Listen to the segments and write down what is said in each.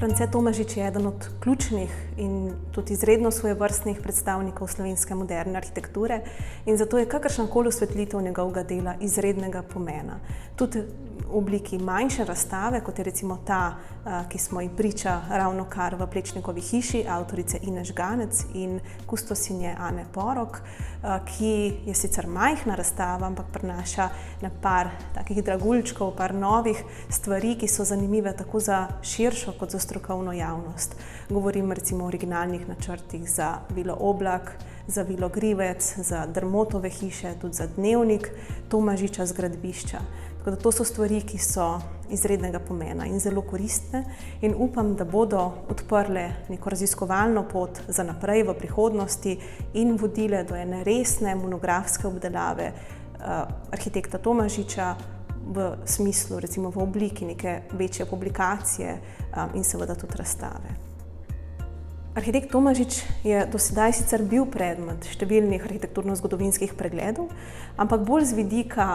France Tomažič je eden od ključnih in tudi izredno svojevrstnih predstavnikov slovenske moderne arhitekture in zato je kakršnakoli osvetlitev njegovega dela izrednega pomena. Tudi v obliki manjše razstave, kot je recimo ta, ki smo ji priča ravnokar v Plečnikovi hiši, avtorice Ine Žganec in kustosinje Ane Porok, ki je sicer majhna razstava, ampak prinaša na par takih dragulčkov, par novih stvari, ki so zanimive tako za širšo kot za strokovno javnost. Govorim recimo o originalnih načrtih za Vilo Oblak, za Vilo Grivec, za Drmotove hiše, tudi za Dnevnik Tomažiča z gradbišča. Tako da to so stvari, ki so izrednega pomena in zelo koristne in upam, da bodo odprle neko raziskovalno pot za naprej v prihodnosti in vodile do ene resne monografske obdelave arhitekta Tomažiča v smislu, recimo v obliki neke večje publikacije in seveda tudi razstave. Arhitekt Tomažič je do sedaj sicer bil predmet številnih arhitekturno-zgodovinskih pregledov, ampak bolj z vidika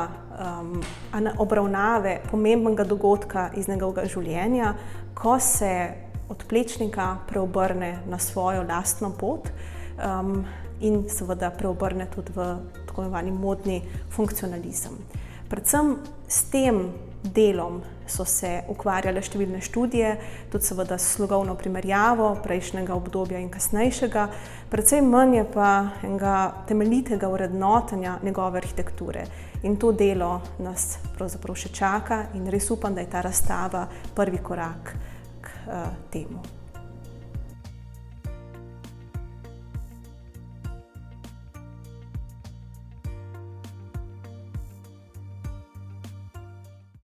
obravnave pomembnega dogodka iz njegovega življenja, ko se od Plečnika preobrne na svojo lastno pot in seveda preobrne tudi v tako imenovani modni funkcionalizem. Predvsem s tem delom so se ukvarjale številne študije, tudi seveda s slogovno primerjavo prejšnjega obdobja in kasnejšega, precej manj je pa enega temeljitega vrednotenja njegove arhitekture. In to delo nas pravzaprav še čaka in res upam, da je ta razstava prvi korak k temu.